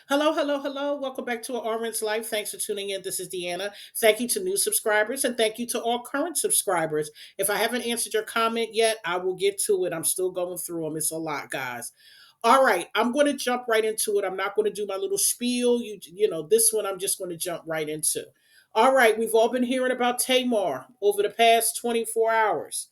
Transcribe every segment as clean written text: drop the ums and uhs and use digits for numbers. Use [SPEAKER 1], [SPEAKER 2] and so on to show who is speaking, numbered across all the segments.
[SPEAKER 1] Hello, hello, hello. Welcome back to Orange Life. Thanks for tuning in. This is Deanna. Thank you to new subscribers and thank you to all current subscribers. If I haven't answered your comment yet, I will get to it. I'm still going through them. It's a lot, guys. All right, I'm going to jump right into it. I'm not going to do my little spiel. You know, this one I'm just going to jump right into. All right, we've all been hearing about Tamar over the past 24 hours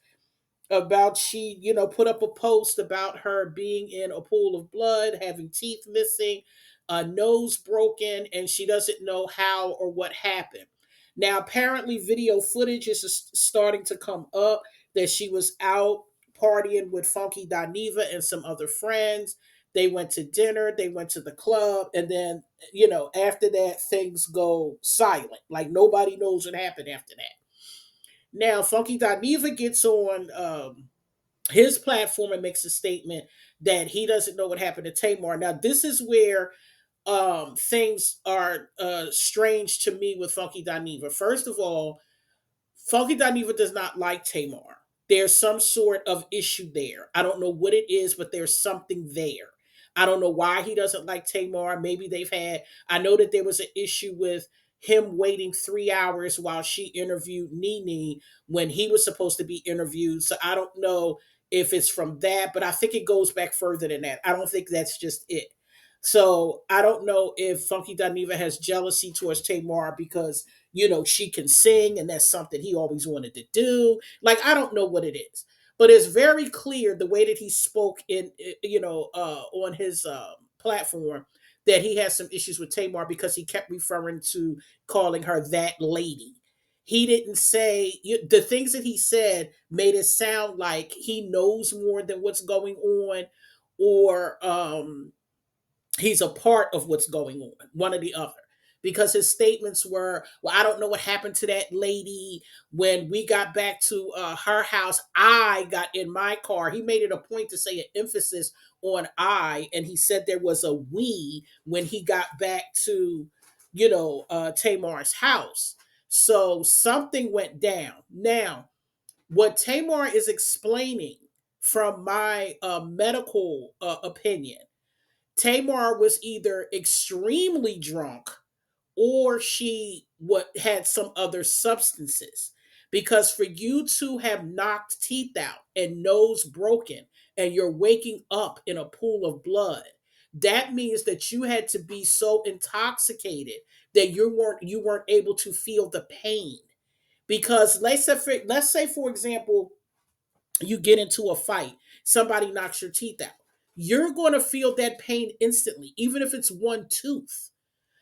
[SPEAKER 1] about she put up a post about her being in a pool of blood, having teeth missing, a nose broken, and she doesn't know how or what happened. Now apparently video footage is starting to come up that she was out partying with Funky Dineva and some other friends. They went to dinner, they went to the club, and then after that things go silent, like nobody knows what happened after that. Now Funky Dineva gets on his platform and makes a statement that he doesn't know what happened to Tamar. Now, this is where things are strange to me with Funky Dineva. First of all, Funky Dineva does not like Tamar. There's some sort of issue there. I don't know what it is, but there's something there. I don't know why he doesn't like Tamar. Maybe they've had, I know that there was an issue with him waiting 3 hours while she interviewed Nene when he was supposed to be interviewed. So I don't know if it's from that, but I think it goes back further than that. I don't think that's just it. So I don't know if Funky Dineva has jealousy towards Tamar because she can sing and that's something he always wanted to do. Like, I don't know what it is, but it's very clear the way that he spoke on his platform that he has some issues with Tamar because he kept referring to calling her that lady. He didn't say the things that he said made it sound like he knows more than what's going on, or he's a part of what's going on, one or the other. Because his statements were, well, I don't know what happened to that lady. When we got back to her house, I got in my car. He made it a point to say an emphasis on I, and he said there was a we when he got back to, Tamar's house. So something went down. Now, what Tamar is explaining from my medical opinion, Tamar was either extremely drunk or she what had some other substances. Because for you to have knocked teeth out and nose broken and you're waking up in a pool of blood, that means that you had to be so intoxicated that you weren't able to feel the pain. Because let's say for example, you get into a fight, somebody knocks your teeth out, you're going to feel that pain instantly, even if it's one tooth.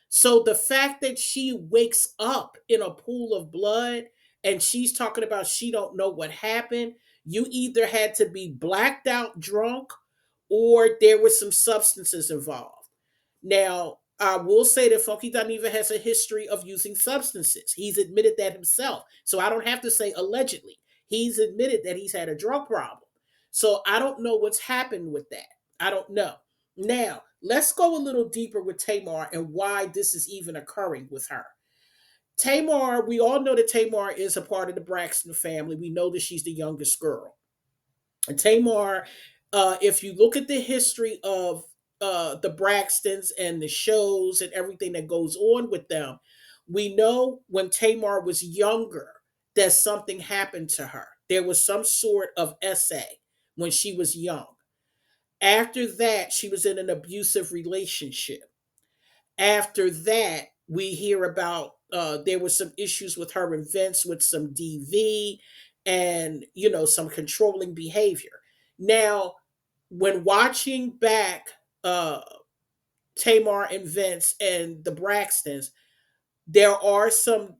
[SPEAKER 1] So the fact that she wakes up in a pool of blood and she's talking about she don't know what happened, you either had to be blacked out drunk or there were some substances involved. Now, I will say that Funky Dineva has a history of using substances. He's admitted that himself. So I don't have to say allegedly. He's admitted that he's had a drug problem. So I don't know what's happened with that. I don't know. Now, let's go a little deeper with Tamar and why this is even occurring with her. Tamar, we all know that Tamar is a part of the Braxton family. We know that she's the youngest girl. And Tamar, if you look at the history of the Braxtons and the shows and everything that goes on with them, we know when Tamar was younger that something happened to her. There was some sort of essay when she was young. After that, she was in an abusive relationship. After that, we hear about there were some issues with her and Vince with some DV and some controlling behavior. Now, when watching back Tamar and Vince and the Braxtons, there are some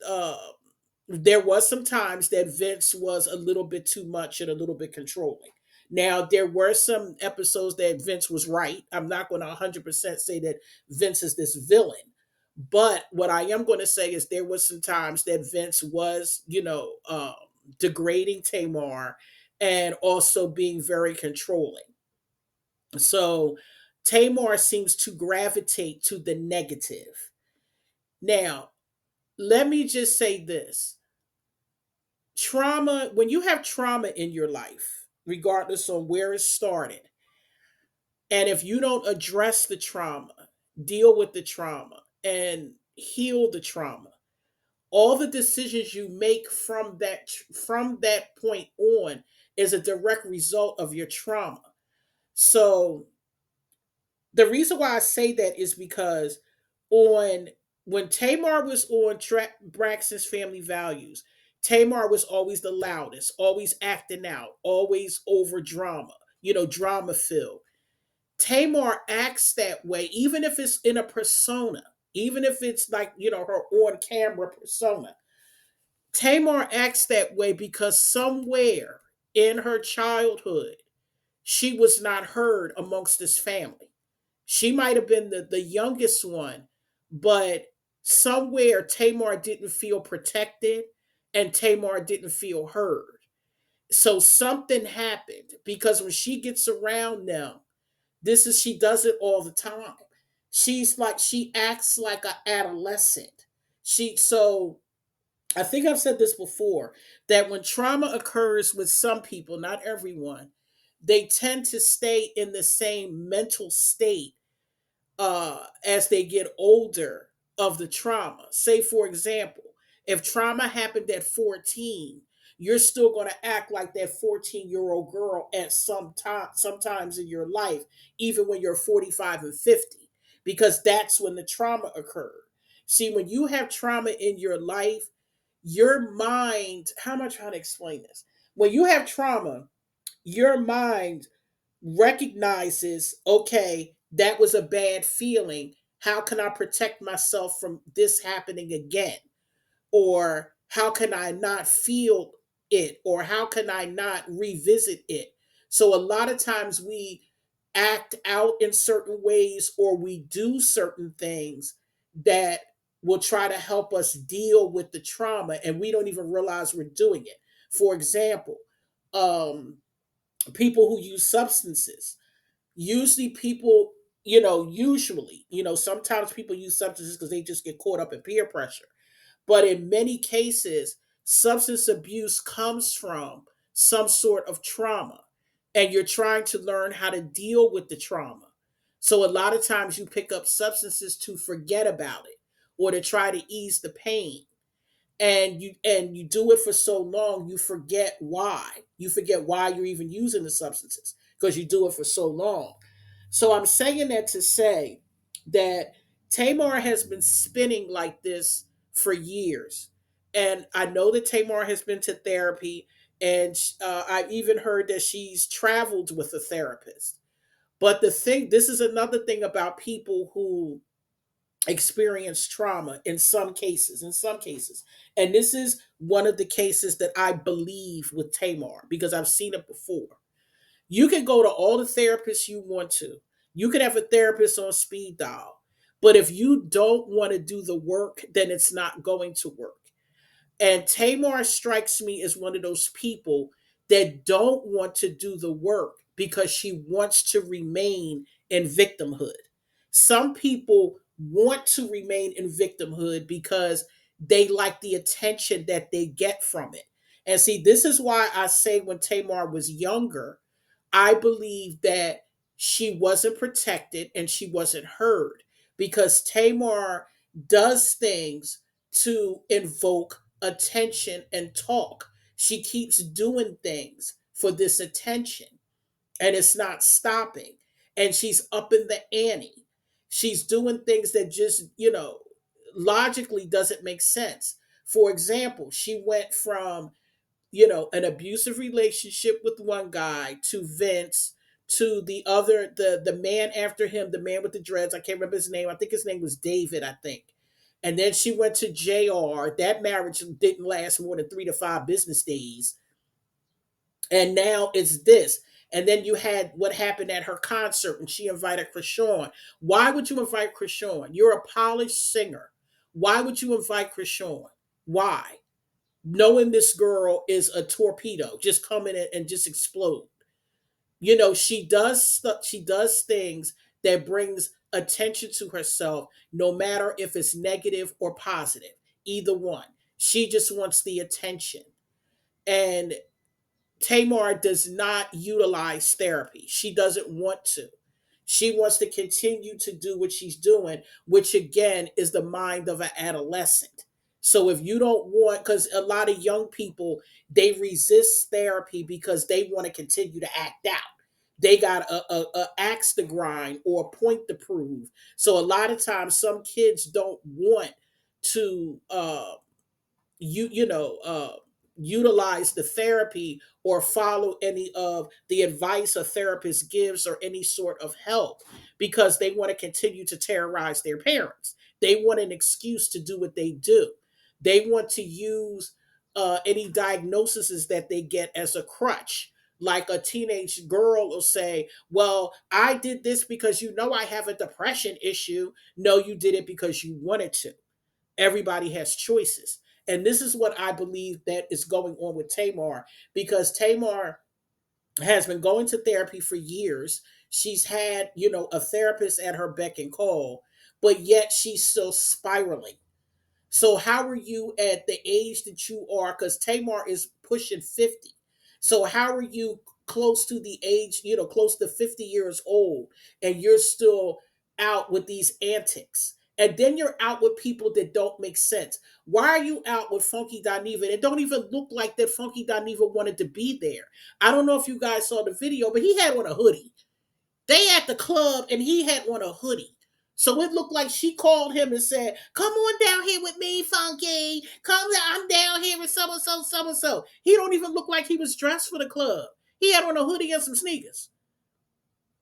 [SPEAKER 1] there was some times that Vince was a little bit too much and a little bit controlling. Now there were some episodes that Vince was right. I'm not going to 100% say that Vince is this villain, but what I am going to say is there was some times that Vince was, degrading Tamar and also being very controlling. So Tamar seems to gravitate to the negative. Now, let me just say this: trauma, when you have trauma in your life, regardless of where it started, and if you don't address the trauma, deal with the trauma and heal the trauma. All the decisions you make from that point on is a direct result of your trauma. So the reason why I say that is because on when Tamar was on Braxton's Family Values, Tamar was always the loudest, always acting out, always over drama, drama filled. Tamar acts that way, even if it's in a persona, even if it's like, her on camera persona. Tamar acts that way because somewhere in her childhood, she was not heard amongst this family. She might have been the youngest one, but somewhere Tamar didn't feel protected and Tamar didn't feel heard. So something happened because when she gets around them, she does it all the time. She acts like an adolescent. So I think I've said this before, that when trauma occurs with some people, not everyone, they tend to stay in the same mental state as they get older of the trauma. Say, for example, if trauma happened at 14, you're still going to act like that 14-year-old girl at sometimes in your life, even when you're 45 and 50, because that's when the trauma occurred. See, when you have trauma in your life, your mind, how am I trying to explain this? When you have trauma, your mind recognizes, okay, that was a bad feeling. How can I protect myself from this happening again? Or how can I not feel it? Or how can I not revisit it? So a lot of times we act out in certain ways or we do certain things that will try to help us deal with the trauma and we don't even realize we're doing it. For example, um, people who use substances. Usually people, sometimes people use substances because they just get caught up in peer pressure. But in many cases, substance abuse comes from some sort of trauma, and you're trying to learn how to deal with the trauma. So a lot of times you pick up substances to forget about it or to try to ease the pain. And you do it for so long, you forget why you're even using the substances because you do it for so long. So I'm saying that to say that Tamar has been spinning like this for years. And I know that Tamar has been to therapy, and I've even heard that she's traveled with a therapist. But this is another thing about people who experience trauma in some cases. And this is one of the cases that I believe with Tamar because I've seen it before. You can go to all the therapists you want to. You can have a therapist on speed dial. But if you don't want to do the work, then it's not going to work. And Tamar strikes me as one of those people that don't want to do the work because she wants to remain in victimhood. Some people want to remain in victimhood because they like the attention that they get from it. And see, this is why I say when Tamar was younger, I believe that she wasn't protected and she wasn't heard because Tamar does things to invoke attention and talk. She keeps doing things for this attention and it's not stopping. And she's up in the ante. She's doing things that just, logically doesn't make sense. For example, she went from an abusive relationship with one guy to Vince to the other, the man after him, the man with the dreads. I can't remember his name. I think his name was David, I think. And then she went to JR. That marriage didn't last more than 3 to 5 business days. And now it's this. And then you had what happened at her concert and she invited Krishan. Why would you invite Krishan? You're a polished singer. Why would you invite Krishan? Why? Knowing this girl is a torpedo, just come in and just explode. She does things that brings attention to herself, no matter if it's negative or positive. Either one. She just wants the attention. And Tamar does not utilize therapy. She doesn't want to. She wants to continue to do what she's doing, which again is the mind of an adolescent. So if you don't want, because a lot of young people, they resist therapy because they want to continue to act out. They got a axe to grind or a point to prove. So a lot of times, some kids don't want to utilize the therapy or follow any of the advice a therapist gives or any sort of help because they want to continue to terrorize their parents. They want an excuse to do what they do. They want to use any diagnoses that they get as a crutch. Like a teenage girl will say, well, I did this because you know I have a depression issue. No, you did it because you wanted to. Everybody has choices. And this is what I believe that is going on with Tamar, because Tamar has been going to therapy for years. She's had, a therapist at her beck and call, but yet she's still spiraling. So how are you at the age that you are? Because Tamar is pushing 50. So how are you close to the age, close to 50 years old, and you're still out with these antics? And then you're out with people that don't make sense. Why are you out with Funky Dineva? It don't even look like that Funky Dineva wanted to be there. I don't know if you guys saw the video, but he had on a hoodie. They at the club and he had on a hoodie. So it looked like she called him and said, come on down here with me, Funky. Come down, I'm down here with so and so, so and so. He don't even look like he was dressed for the club. He had on a hoodie and some sneakers.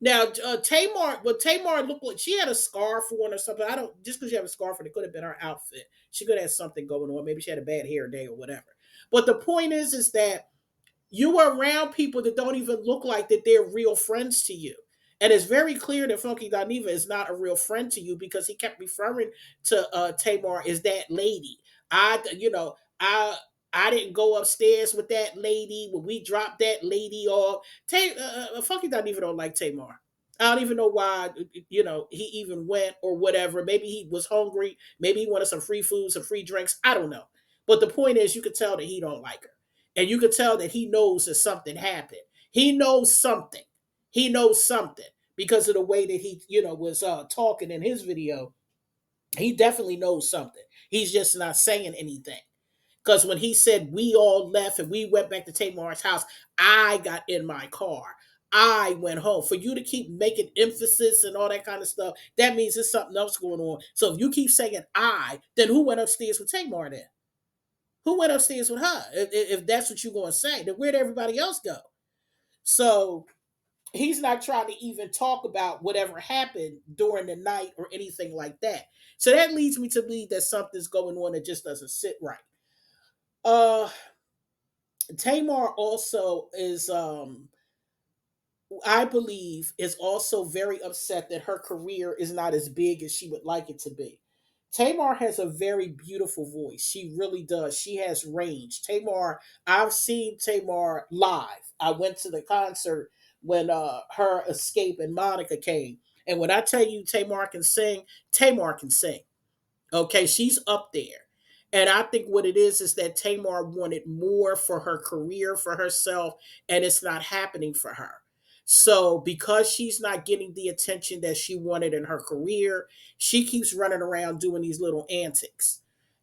[SPEAKER 1] Now, Tamar looked like she had a scarf on or something. I don't, just because she had a scarf on, it could have been her outfit. She could have had something going on. Maybe she had a bad hair day or whatever. But the point is that you are around people that don't even look like that they're real friends to you. And it's very clear that Funky Dineva is not a real friend to you because he kept referring to Tamar as that lady. I, you know, I I didn't go upstairs with that lady when we dropped that lady off. Funky Dineva don't like Tamar. I don't even know why, he even went or whatever. Maybe he was hungry. Maybe he wanted some free food, some free drinks. I don't know. But the point is, you could tell that he don't like her. And you could tell that he knows that something happened. He knows something. He knows something because of the way that he, was talking in his video. He definitely knows something. He's just not saying anything. Because when he said we all left and we went back to Tamar's house, I got in my car. I went home. For you to keep making emphasis and all that kind of stuff, that means there's something else going on. So if you keep saying I, then who went upstairs with Tamar then? Who went upstairs with her? If that's what you're going to say, then where'd everybody else go? So he's not trying to even talk about whatever happened during the night or anything like that. So that leads me to believe that something's going on that just doesn't sit right. Uh Tamar also is I believe is also very upset that her career is not as big as she would like it to be. Tamar has a very beautiful voice. She really does. She has range. I've seen Tamar live. I went to the concert when her Escape and Monica came. And when I tell you Tamar can sing, Tamar can sing. Okay, she's up there. And I think what it is that Tamar wanted more for her career, for herself, and it's not happening for her. So, because she's not getting the attention that she wanted in her career, she keeps running around doing these little antics.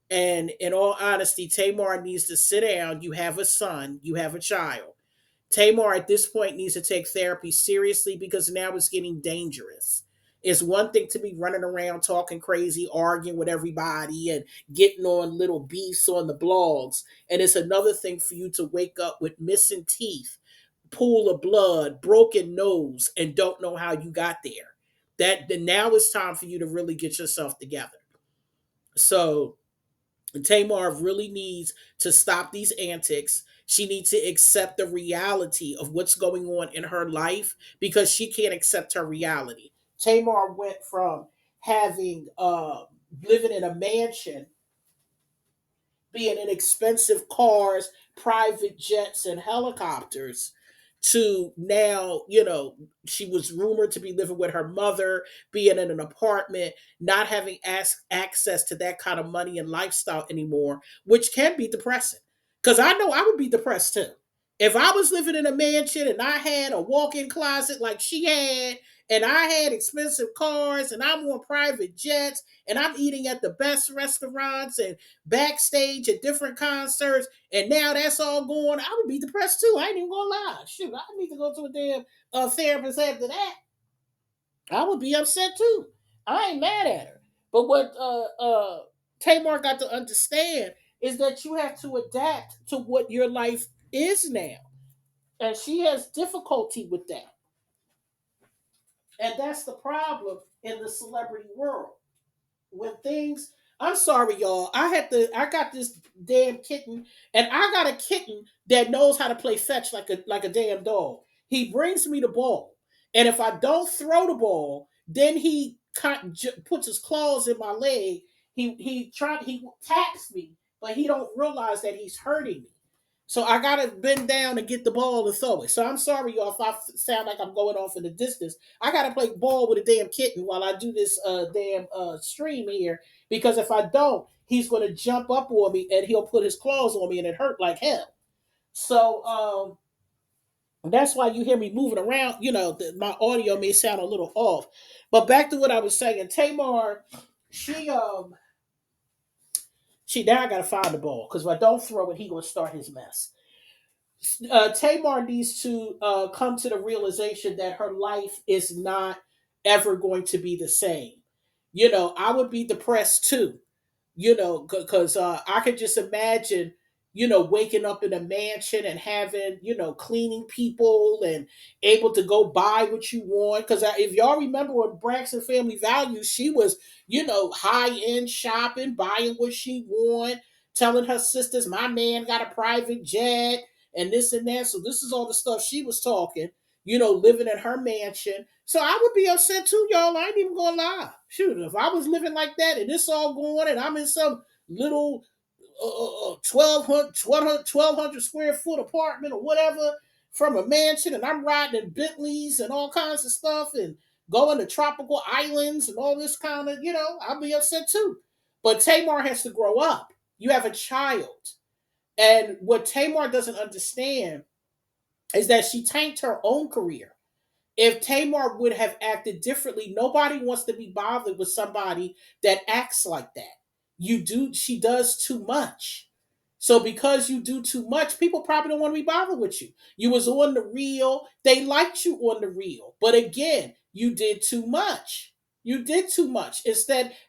[SPEAKER 1] And in all honesty, Tamar needs to sit down. You have a son, you have a child. Tamar at this point needs to take therapy seriously because now it's getting dangerous. It's one thing to be running around talking crazy, arguing with everybody, and getting on little beefs on the blogs. And it's another thing for you to wake up with missing teeth, pool of blood, broken nose, and don't know how you got there. That then now it's time for you to really get yourself together. So Tamar really needs to stop these antics. She needs to accept the reality of what's going on in her life because she can't accept her reality. Tamar went from having living in a mansion, being in expensive cars, private jets, and helicopters, to now, she was rumored to be living with her mother, being in an apartment, not having access to that kind of money and lifestyle anymore, which can be depressing. Because I know I would be depressed too. If I was living in a mansion and I had a walk-in closet like she had, and I had expensive cars, and I'm on private jets, and I'm eating at the best restaurants and backstage at different concerts, and now that's all gone, I would be depressed too. I ain't even gonna lie. Shoot, I need to go to a damn therapist after that. I would be upset too. I ain't mad at her. But what Tamar got to understand is that you have to adapt to what your life is now. And she has difficulty with that. And that's the problem in the celebrity world. When things, I'm sorry, y'all. I got this damn kitten, and I got a kitten that knows how to play fetch like a damn dog. He brings me the ball. And if I don't throw the ball, then puts his claws in my leg. He taps me, but he don't realize that he's hurting me. So I gotta bend down and get the ball and throw it. So I'm sorry, y'all, if I sound like I'm going off in the distance. I gotta play ball with a damn kitten while I do this damn stream here, because if I don't, he's gonna jump up on me and he'll put his claws on me and it hurt like hell. So that's why you hear me moving around. My audio may sound a little off. But back to what I was saying, Tamar, she she now I gotta find the ball, because if I don't throw it, he gonna start his mess. Tamar needs to come to the realization that her life is not ever going to be the same. I would be depressed too, because I could just imagine, waking up in a mansion and having, cleaning people and able to go buy what you want. Because if y'all remember with Braxton Family Values, she was, high end shopping, buying what she want, telling her sisters, my man got a private jet and this and that. So this is all the stuff she was talking, living in her mansion. So I would be upset too, y'all. I ain't even gonna lie. Shoot, if I was living like that and this all going and I'm in some little 1,200 square foot apartment or whatever from a mansion, and I'm riding in Bentleys and all kinds of stuff and going to tropical islands and all this kind of, I'll be upset too. But Tamar has to grow up. You have a child. And what Tamar doesn't understand is that she tanked her own career. If Tamar would have acted differently, nobody wants to be bothered with somebody that acts like that. She does too much. So because you do too much, people probably don't want to be bothered with you. You was on the reel, they liked you on the reel. But again, you did too much. You did too much.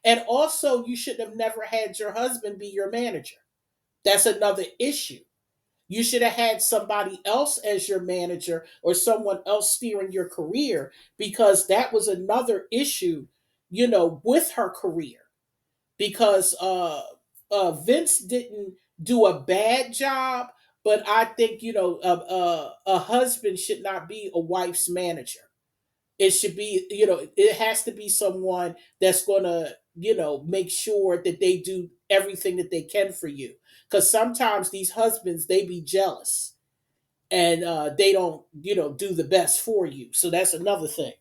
[SPEAKER 1] And also you should have never had your husband be your manager. That's another issue. You should have had somebody else as your manager or someone else steering your career, because that was another issue, with her career. Because Vince didn't do a bad job, but I think, a husband should not be a wife's manager. It should be, it has to be someone that's going to, make sure that they do everything that they can for you. Because sometimes these husbands, they be jealous and they don't, do the best for you. So that's another thing.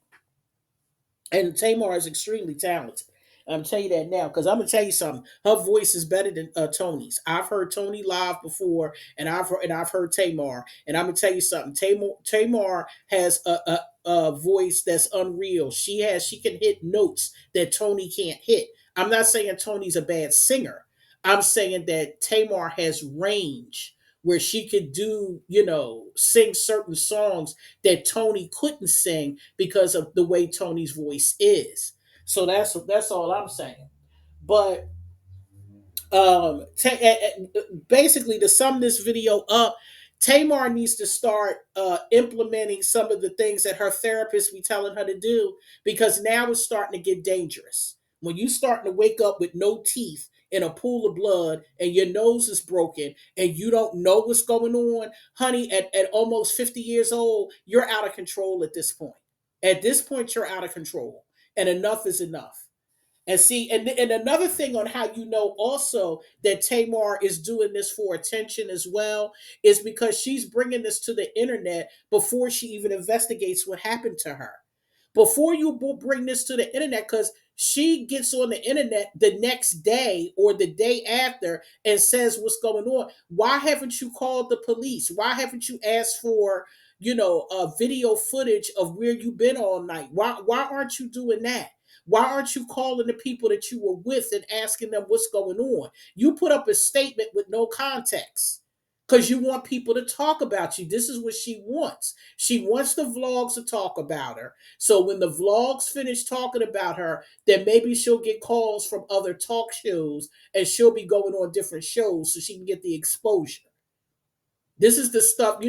[SPEAKER 1] And Tamar is extremely talented. I'm gonna tell you that now, because I'm gonna tell you something. Her voice is better than Tony's. I've heard Tony live before, and I've heard Tamar, and I'm gonna tell you something. Tamar has a voice that's unreal. She can hit notes that Tony can't hit. I'm not saying Tony's a bad singer. I'm saying that Tamar has range where she could do, sing certain songs that Tony couldn't sing because of the way Tony's voice is. So that's all I'm saying. But basically, to sum this video up, Tamar needs to start implementing some of the things that her therapist be telling her to do, because now it's starting to get dangerous. When you starting to wake up with no teeth in a pool of blood and your nose is broken and you don't know what's going on, honey, at almost 50 years old, you're out of control at this point. At this point, you're out of control, and enough is enough. And see, and another thing on how you know also that Tamar is doing this for attention as well is because she's bringing this to the internet before she even investigates what happened to her. Before you bring this to the internet, because She gets on the internet the next day or the day after and says what's going on. Why haven't you called the police? Why haven't you asked for, video footage of where you've been all night? Why aren't you doing that? Why aren't you calling the people that you were with and asking them what's going on? You put up a statement with no context because you want people to talk about you. This is what she wants. She wants the vlogs to talk about her. So when the vlogs finish talking about her, then maybe she'll get calls from other talk shows and she'll be going on different shows so she can get the exposure. This is the stuff,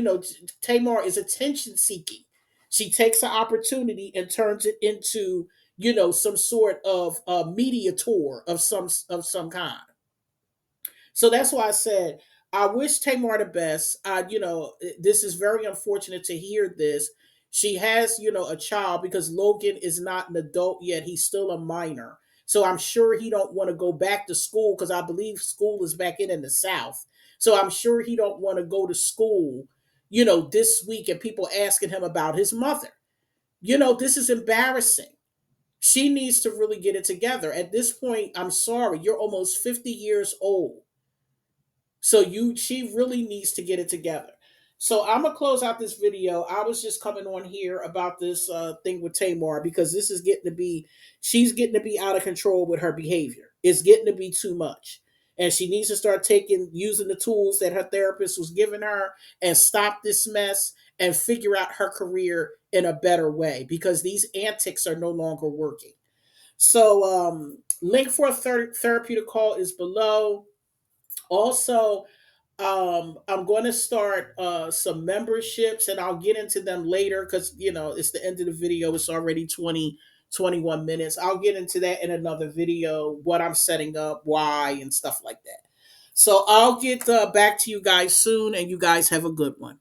[SPEAKER 1] Tamar is attention seeking. She takes an opportunity and turns it into, some sort of media tour of some kind. So that's why I said I wish Tamar the best. This is very unfortunate to hear this. She has, a child because Logan is not an adult yet. He's still a minor. So I'm sure he don't want to go back to school because I believe school is back in the South. So I'm sure he don't want to go to school, this week and people asking him about his mother. This is embarrassing. She needs to really get it together. At this point, I'm sorry, you're almost 50 years old. So she really needs to get it together. So I'm gonna close out this video. I was just coming on here about this thing with Tamar because this is getting to be, she's getting to be out of control with her behavior. It's getting to be too much. And she needs to start using the tools that her therapist was giving her and stop this mess and figure out her career in a better way because these antics are no longer working. So link for a therapeutic call is below. Also, I'm going to start some memberships and I'll get into them later because, it's the end of the video. It's already 21 minutes. I'll get into that in another video, what I'm setting up, why, and stuff like that. So I'll get back to you guys soon, and you guys have a good one.